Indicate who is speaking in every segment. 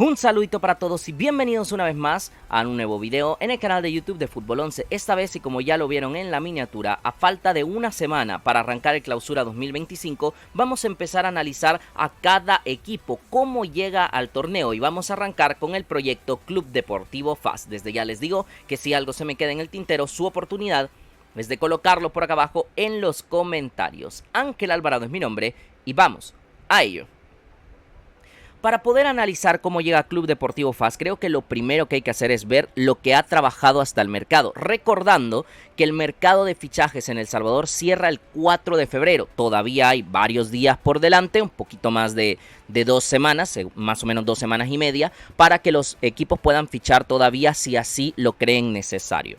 Speaker 1: Un saludito para todos y bienvenidos una vez más a un nuevo video en el canal de YouTube de Fútbol 11. Esta vez, y como ya lo vieron en la miniatura, a falta de una semana para arrancar el Clausura 2025, vamos a empezar a analizar a cada equipo, cómo llega al torneo, y vamos a arrancar con el proyecto Club Deportivo FAS. Desde ya les digo que si algo se me queda en el tintero, su oportunidad es de colocarlo por acá abajo en los comentarios. Ángel Alvarado es mi nombre y vamos a ello. Para poder analizar cómo llega Club Deportivo FAS, creo que lo primero que hay que hacer es ver lo que ha trabajado hasta el mercado, recordando que el mercado de fichajes en El Salvador cierra el 4 de febrero, todavía hay varios días por delante, un poquito más de 2 semanas, más o menos 2 semanas y media, para que los equipos puedan fichar todavía si así lo creen necesario.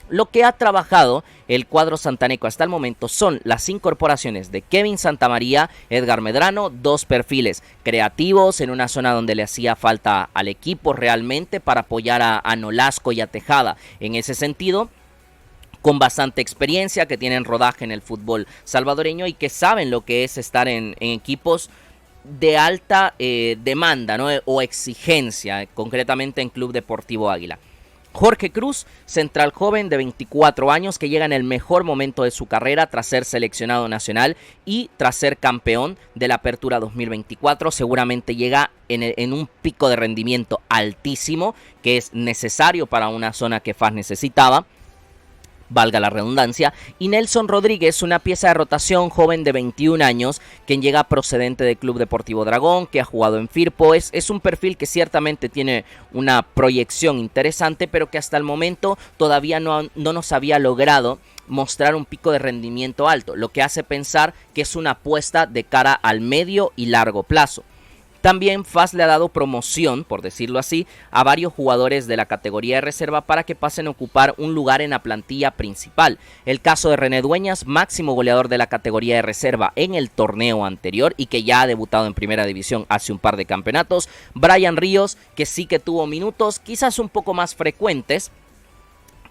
Speaker 1: Lo que ha trabajado el cuadro santaneco hasta el momento son las incorporaciones de Kevin Santamaría, Edgar Medrano, dos perfiles creativos en una zona donde le hacía falta al equipo realmente para apoyar a Nolasco y a Tejada en ese sentido, con bastante experiencia, que tienen rodaje en el fútbol salvadoreño y que saben lo que es estar en equipos de alta demanda, ¿no? O exigencia, concretamente en Club Deportivo Águila. Jorge Cruz, central joven de 24 años que llega en el mejor momento de su carrera tras ser seleccionado nacional y tras ser campeón de la Apertura 2024. Seguramente llega en un pico de rendimiento altísimo que es necesario para una zona que FAS necesitaba, valga la redundancia. Y Nelson Rodríguez, una pieza de rotación joven de 21 años, quien llega procedente del Club Deportivo Dragón, que ha jugado en Firpo. Es un perfil que ciertamente tiene una proyección interesante, pero que hasta el momento todavía no nos había logrado mostrar un pico de rendimiento alto, lo que hace pensar que es una apuesta de cara al medio y largo plazo. También FAS le ha dado promoción, por decirlo así, a varios jugadores de la categoría de reserva para que pasen a ocupar un lugar en la plantilla principal. El caso de René Dueñas, máximo goleador de la categoría de reserva en el torneo anterior y que ya ha debutado en primera división hace un par de campeonatos. Brian Ríos, que sí que tuvo minutos, quizás un poco más frecuentes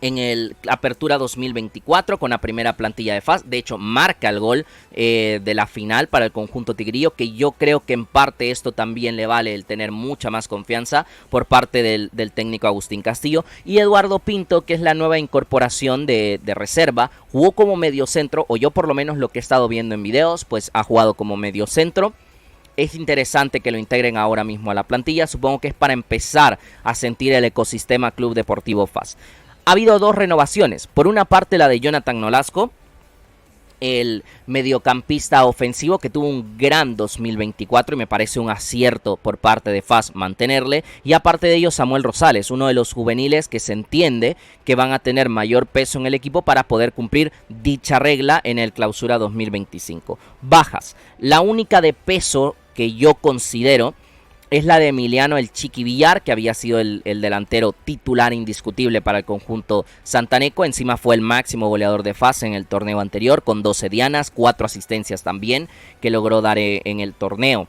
Speaker 1: en el Apertura 2024 con la primera plantilla de FAS. De hecho, marca el gol de la final para el conjunto tigrillo, que yo creo que en parte esto también le vale el tener mucha más confianza por parte del técnico Agustín Castillo. Y Eduardo Pinto, que es la nueva incorporación de reserva, jugó como mediocentro, o yo por lo menos lo que he estado viendo en videos, pues ha jugado como mediocentro. Es interesante que lo integren ahora mismo a la plantilla. Supongo que es para empezar a sentir el ecosistema Club Deportivo FAS. Ha habido dos renovaciones. Por una parte, la de Jonathan Nolasco, el mediocampista ofensivo que tuvo un gran 2024 y me parece un acierto por parte de FAS mantenerle. Y aparte de ello, Samuel Rosales, uno de los juveniles que se entiende que van a tener mayor peso en el equipo para poder cumplir dicha regla en el Clausura 2025. Bajas. La única de peso que yo considero es la de Emiliano el Chiqui Villar, que había sido el delantero titular indiscutible para el conjunto santaneco. Encima fue el máximo goleador de FAS en el torneo anterior, con 12 dianas, 4 asistencias también, que logró dar en el torneo.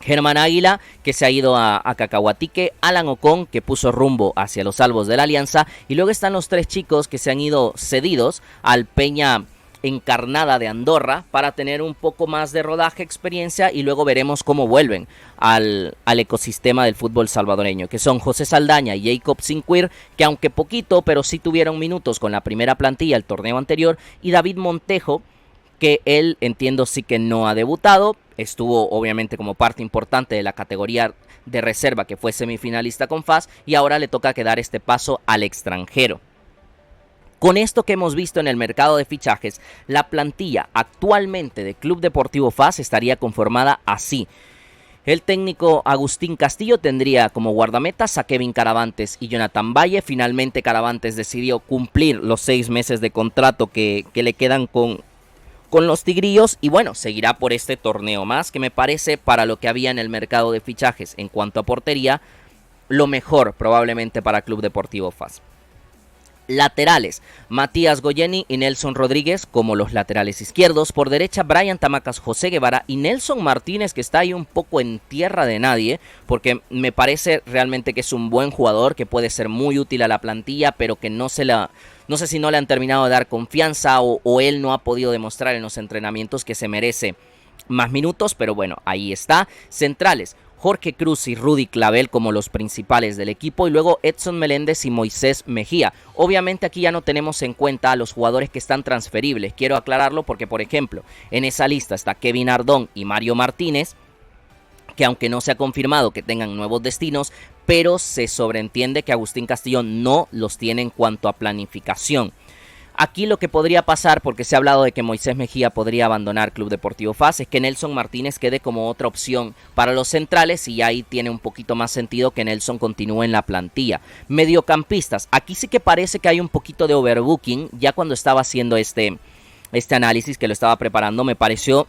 Speaker 1: Germán Águila, que se ha ido a Cacahuatique. Alan Ocon, que puso rumbo hacia los Albos de la Alianza. Y luego están los 3 chicos que se han ido cedidos al Peña Encarnada de Andorra para tener un poco más de rodaje, experiencia, y luego veremos cómo vuelven al ecosistema del fútbol salvadoreño, que son José Saldaña y Jacob Sinquir, que aunque poquito, pero sí tuvieron minutos con la primera plantilla el torneo anterior, y David Montejo, que él entiendo sí que no ha debutado, estuvo obviamente como parte importante de la categoría de reserva que fue semifinalista con FAS, y ahora le toca que dar este paso al extranjero. Con esto que hemos visto en el mercado de fichajes, la plantilla actualmente de Club Deportivo FAS estaría conformada así. El técnico Agustín Castillo tendría como guardametas a Kevin Caravantes y Jonathan Valle. Finalmente Caravantes decidió cumplir los 6 meses de contrato que le quedan con los tigrillos, y bueno, seguirá por este torneo más, que me parece, para lo que había en el mercado de fichajes en cuanto a portería, lo mejor probablemente para Club Deportivo FAS. Laterales, Matías Goyeni y Nelson Rodríguez como los laterales izquierdos. Por derecha, Brian Tamacas, José Guevara y Nelson Martínez, que está ahí un poco en tierra de nadie, porque me parece realmente que es un buen jugador, que puede ser muy útil a la plantilla, pero que no sé si no le han terminado de dar confianza o él no ha podido demostrar en los entrenamientos que se merece más minutos, pero bueno, ahí está. Centrales, Jorge Cruz y Rudy Clavel como los principales del equipo y luego Edson Meléndez y Moisés Mejía. Obviamente aquí ya no tenemos en cuenta a los jugadores que están transferibles, quiero aclararlo porque por ejemplo en esa lista está Kevin Ardón y Mario Martínez, que aunque no se ha confirmado que tengan nuevos destinos, pero se sobreentiende que Agustín Castillo no los tiene en cuanto a planificación. Aquí lo que podría pasar, porque se ha hablado de que Moisés Mejía podría abandonar Club Deportivo FAS, es que Nelson Martínez quede como otra opción para los centrales y ahí tiene un poquito más sentido que Nelson continúe en la plantilla. Mediocampistas, aquí sí que parece que hay un poquito de overbooking. Ya cuando estaba haciendo este análisis, que lo estaba preparando, me pareció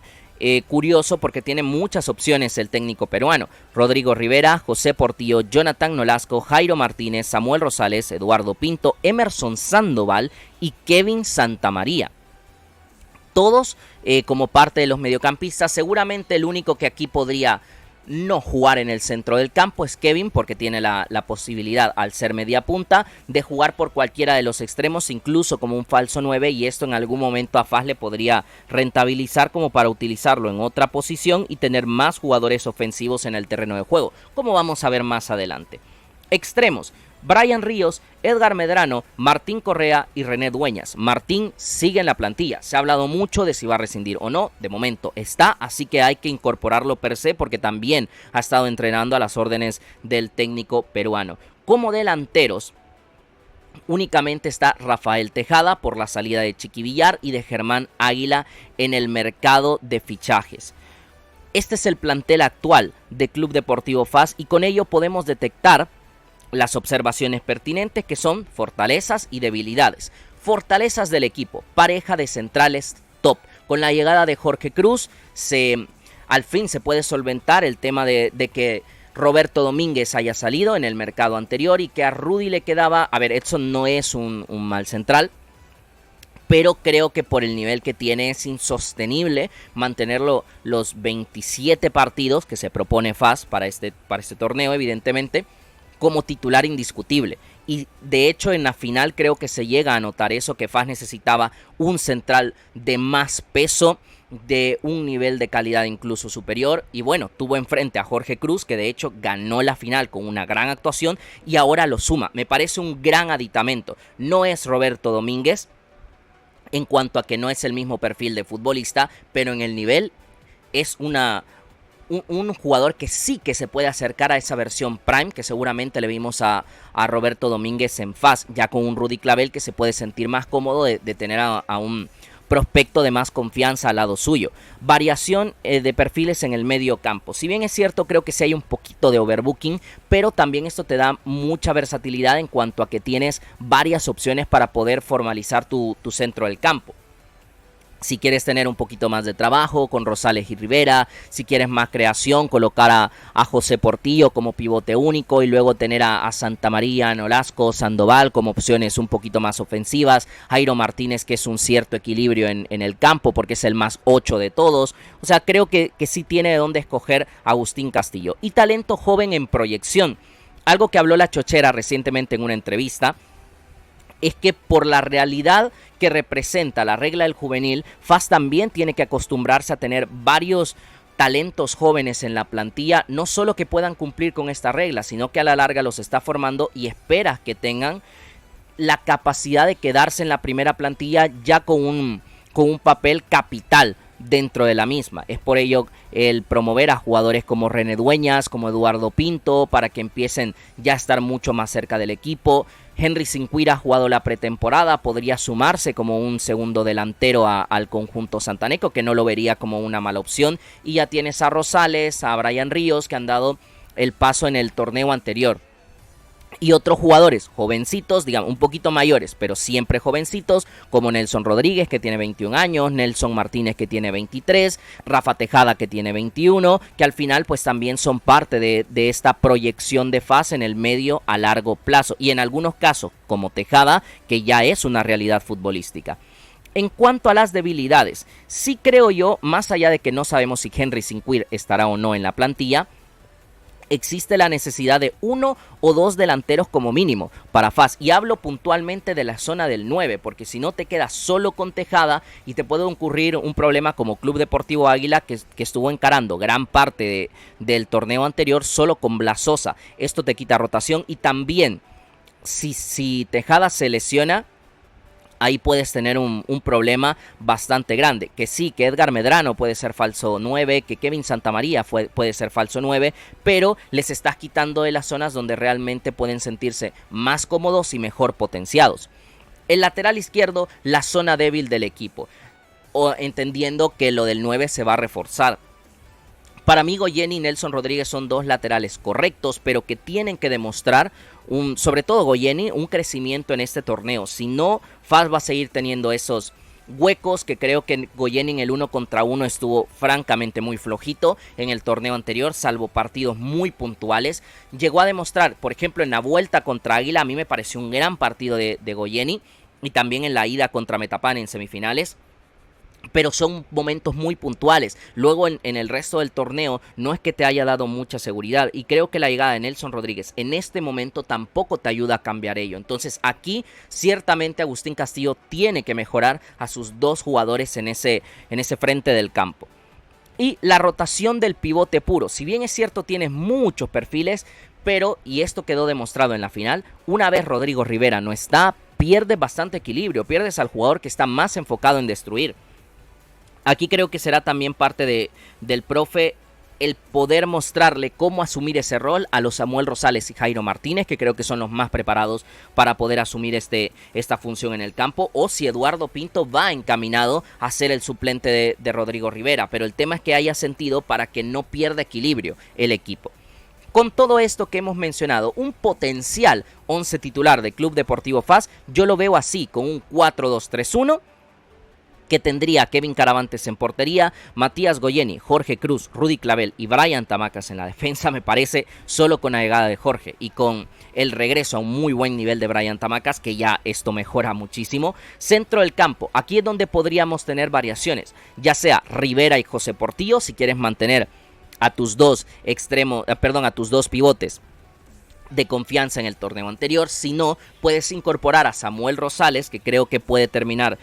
Speaker 1: curioso porque tiene muchas opciones el técnico peruano. Rodrigo Rivera, José Portillo, Jonathan Nolasco, Jairo Martínez, Samuel Rosales, Eduardo Pinto, Emerson Sandoval y Kevin Santamaría. Todos como parte de los mediocampistas. Seguramente el único que aquí podría no jugar en el centro del campo es Kevin, porque tiene la posibilidad, al ser media punta, de jugar por cualquiera de los extremos, incluso como un falso 9, y esto en algún momento a FAS le podría rentabilizar como para utilizarlo en otra posición y tener más jugadores ofensivos en el terreno de juego, como vamos a ver más adelante. Extremos: Brian Ríos, Edgar Medrano, Martín Correa y René Dueñas. Martín sigue en la plantilla. Se ha hablado mucho de si va a rescindir o no. De momento está, así que hay que incorporarlo per se porque también ha estado entrenando a las órdenes del técnico peruano. Como delanteros, únicamente está Rafael Tejada por la salida de Chiqui Villar y de Germán Águila en el mercado de fichajes. Este es el plantel actual de Club Deportivo FAS y con ello podemos detectar las observaciones pertinentes, que son fortalezas y debilidades. Fortalezas del equipo: pareja de centrales top. Con la llegada de Jorge Cruz al fin se puede solventar el tema de que Roberto Domínguez haya salido en el mercado anterior y que a Rudy le quedaba. A ver, Edson no es un mal central, pero creo que por el nivel que tiene es insostenible mantenerlo los 27 partidos que se propone FAS para este torneo, evidentemente, como titular indiscutible. Y de hecho en la final creo que se llega a notar eso, que FAS necesitaba un central de más peso, de un nivel de calidad incluso superior, y bueno, tuvo enfrente a Jorge Cruz, que de hecho ganó la final con una gran actuación y ahora lo suma. Me parece un gran aditamento. No es Roberto Domínguez en cuanto a que no es el mismo perfil de futbolista, pero en el nivel es un jugador que sí que se puede acercar a esa versión prime que seguramente le vimos a Roberto Domínguez en FAS, ya con un Rudy Clavel que se puede sentir más cómodo de tener a un prospecto de más confianza al lado suyo. Variación de perfiles en el medio campo. Si bien es cierto, creo que sí hay un poquito de overbooking, pero también esto te da mucha versatilidad en cuanto a que tienes varias opciones para poder formalizar tu centro del campo. Si quieres tener un poquito más de trabajo con Rosales y Rivera, si quieres más creación, colocar a José Portillo como pivote único y luego tener a Santamaría, Nolasco, Sandoval como opciones un poquito más ofensivas, Jairo Martínez, que es un cierto equilibrio en el campo porque es el más 8 de todos. O sea, creo que sí tiene de dónde escoger Agustín Castillo. Y talento joven en proyección. Algo que habló La Chochera recientemente en una entrevista es que por la realidad que representa la regla del juvenil, FAS también tiene que acostumbrarse a tener varios talentos jóvenes en la plantilla, no solo que puedan cumplir con esta regla, sino que a la larga los está formando y espera que tengan la capacidad de quedarse en la primera plantilla ya con un papel capital dentro de la misma. Es por ello el promover a jugadores como René Dueñas, como Eduardo Pinto, para que empiecen ya a estar mucho más cerca del equipo. Henry Sincuira ha jugado la pretemporada, podría sumarse como un segundo delantero al conjunto santaneco, que no lo vería como una mala opción. Y ya tienes a Rosales, a Brian Ríos, que han dado el paso en el torneo anterior. Y otros jugadores jovencitos, digamos un poquito mayores, pero siempre jovencitos, como Nelson Rodríguez, que tiene 21 años, Nelson Martínez, que tiene 23, Rafa Tejada, que tiene 21, que al final pues también son parte de esta proyección de FAS en el medio a largo plazo. Y en algunos casos, como Tejada, que ya es una realidad futbolística. En cuanto a las debilidades, sí creo yo, más allá de que no sabemos si Henry Sincuir estará o no en la plantilla, existe la necesidad de uno o dos delanteros como mínimo para FAS. Y hablo puntualmente de la zona del 9, porque si no te quedas solo con Tejada y te puede ocurrir un problema como Club Deportivo Águila, que estuvo encarando gran parte del torneo anterior solo con Blas Sosa. Esto te quita rotación y también si Tejada se lesiona, ahí puedes tener un problema bastante grande. Que sí, que Edgar Medrano puede ser falso 9, que Kevin Santamaría puede ser falso 9, pero les estás quitando de las zonas donde realmente pueden sentirse más cómodos y mejor potenciados. El lateral izquierdo, la zona débil del equipo, o entendiendo que lo del 9 se va a reforzar. Para mí Goyeni y Nelson Rodríguez son dos laterales correctos, pero que tienen que demostrar, sobre todo Goyeni, un crecimiento en este torneo. Si no, FAS va a seguir teniendo esos huecos que creo que Goyeni en el 1 contra 1 estuvo francamente muy flojito en el torneo anterior, salvo partidos muy puntuales. Llegó a demostrar, por ejemplo, en la vuelta contra Águila, a mí me pareció un gran partido de Goyeni, y también en la ida contra Metapan en semifinales. Pero son momentos muy puntuales. Luego en el resto del torneo no es que te haya dado mucha seguridad. Y creo que la llegada de Nelson Rodríguez en este momento tampoco te ayuda a cambiar ello. Entonces aquí ciertamente Agustín Castillo tiene que mejorar a sus dos jugadores en ese frente del campo. Y la rotación del pivote puro. Si bien es cierto tienes muchos perfiles, pero, y esto quedó demostrado en la final, una vez Rodrigo Rivera no está, pierdes bastante equilibrio. Pierdes al jugador que está más enfocado en destruir. Aquí creo que será también parte del profe el poder mostrarle cómo asumir ese rol a los Samuel Rosales y Jairo Martínez, que creo que son los más preparados para poder asumir esta función en el campo, o si Eduardo Pinto va encaminado a ser el suplente de Rodrigo Rivera, pero el tema es que haya sentido para que no pierda equilibrio el equipo. Con todo esto que hemos mencionado, un potencial 11 titular de Club Deportivo FAS, yo lo veo así, con un 4-2-3-1, que tendría a Kevin Caravantes en portería, Matías Goyeni, Jorge Cruz, Rudy Clavel y Brian Tamacas en la defensa. Me parece, solo con la llegada de Jorge y con el regreso a un muy buen nivel de Brian Tamacas, que ya esto mejora muchísimo. Centro del campo, aquí es donde podríamos tener variaciones, ya sea Rivera y José Portillo, si quieres mantener a tus dos a tus dos pivotes de confianza en el torneo anterior. Si no, puedes incorporar a Samuel Rosales, que creo que puede terminar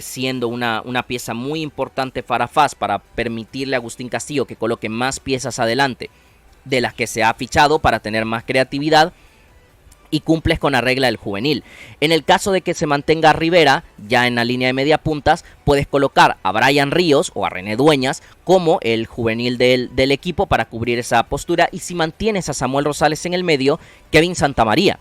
Speaker 1: siendo una pieza muy importante para FAS, para permitirle a Agustín Castillo que coloque más piezas adelante de las que se ha fichado para tener más creatividad, y cumples con la regla del juvenil. En el caso de que se mantenga Rivera, ya en la línea de media puntas, puedes colocar a Brian Ríos o a René Dueñas como el juvenil del equipo para cubrir esa postura, y si mantienes a Samuel Rosales en el medio, Kevin Santamaría.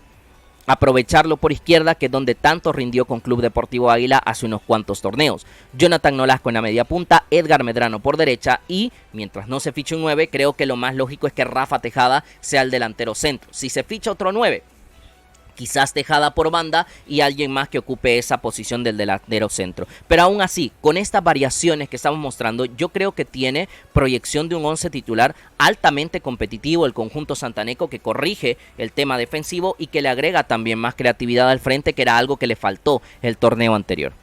Speaker 1: Aprovecharlo por izquierda, que es donde tanto rindió con Club Deportivo Águila hace unos cuantos torneos. Jonathan Nolasco en la media punta, Edgar Medrano por derecha, y mientras no se fiche un 9, creo que lo más lógico es que Rafa Tejada sea el delantero centro. Si se ficha otro 9, quizás Tejada por banda y alguien más que ocupe esa posición del delantero centro. Pero aún así, con estas variaciones que estamos mostrando, yo creo que tiene proyección de un 11 titular altamente competitivo el conjunto santaneco, que corrige el tema defensivo y que le agrega también más creatividad al frente, que era algo que le faltó el torneo anterior.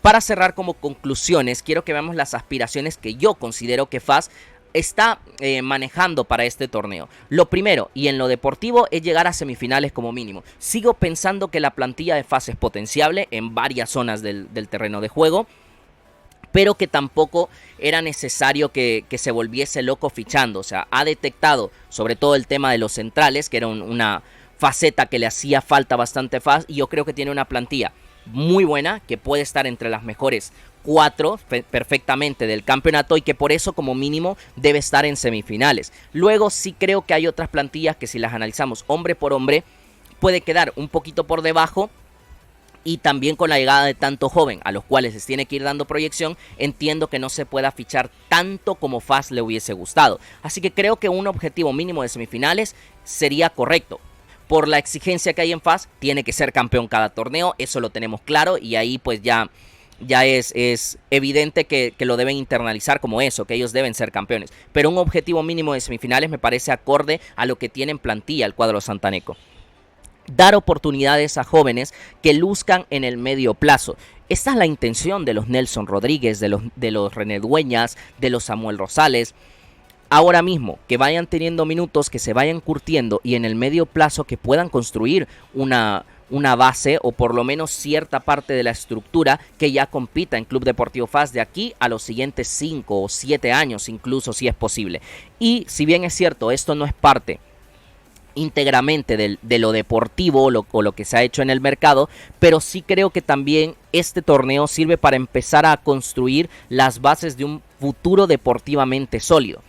Speaker 1: Para cerrar como conclusiones, quiero que veamos las aspiraciones que yo considero que FAS está manejando para este torneo. Lo primero, y en lo deportivo, es llegar a semifinales como mínimo. Sigo pensando que la plantilla de FAS es potenciable en varias zonas del terreno de juego, pero que tampoco era necesario que se volviese loco fichando. O sea, ha detectado sobre todo el tema de los centrales, que era una faceta que le hacía falta bastante a FAS, y yo creo que tiene una plantilla muy buena, que puede estar entre las mejores 4 perfectamente del campeonato, y que por eso como mínimo debe estar en semifinales. Luego sí creo que hay otras plantillas que, si las analizamos hombre por hombre, puede quedar un poquito por debajo, y también con la llegada de tanto joven a los cuales les tiene que ir dando proyección, entiendo que no se pueda fichar tanto como FAS le hubiese gustado. Así que creo que un objetivo mínimo de semifinales sería correcto. Por la exigencia que hay en FAS, tiene que ser campeón cada torneo, eso lo tenemos claro, y ahí pues ya es evidente que lo deben internalizar como eso, que ellos deben ser campeones. Pero un objetivo mínimo de semifinales me parece acorde a lo que tiene en plantilla el cuadro santaneco. Dar oportunidades a jóvenes que luzcan en el medio plazo. Esta es la intención de los Nelson Rodríguez, de los René Dueñas, de los Samuel Rosales. ahora mismo, que vayan teniendo minutos, que se vayan curtiendo y en el medio plazo que puedan construir una base o por lo menos cierta parte de la estructura que ya compita en Club Deportivo FAS de aquí a los siguientes 5 o 7 años, incluso si es posible. Y si bien es cierto, esto no es parte íntegramente de lo deportivo o lo que se ha hecho en el mercado, pero sí creo que también este torneo sirve para empezar a construir las bases de un futuro deportivamente sólido,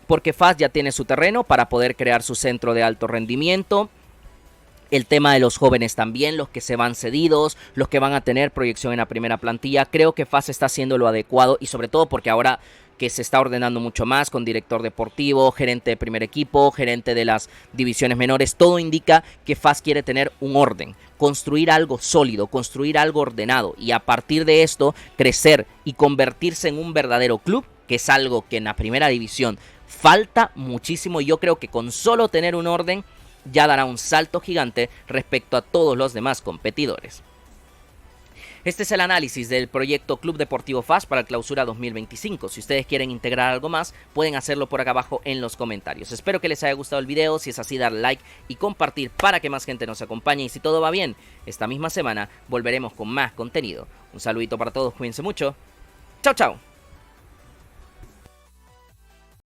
Speaker 1: porque FAS ya tiene su terreno para poder crear su centro de alto rendimiento. El tema de los jóvenes también, los que se van cedidos, los que van a tener proyección en la primera plantilla. Creo que FAS está haciendo lo adecuado y sobre todo porque ahora que se está ordenando mucho más con director deportivo, gerente de primer equipo, gerente de las divisiones menores, todo indica que FAS quiere tener un orden, construir algo sólido, construir algo ordenado y a partir de esto crecer y convertirse en un verdadero club, que es algo que en la primera división falta muchísimo y yo creo que con solo tener un orden ya dará un salto gigante respecto a todos los demás competidores. Este es el análisis del proyecto Club Deportivo FAS para el Clausura 2025. Si ustedes quieren integrar algo más, pueden hacerlo por acá abajo en los comentarios. Espero que les haya gustado el video. Si es así, darle like y compartir para que más gente nos acompañe. Y si todo va bien, esta misma semana volveremos con más contenido. Un saludito para todos, cuídense mucho. Chao, chao.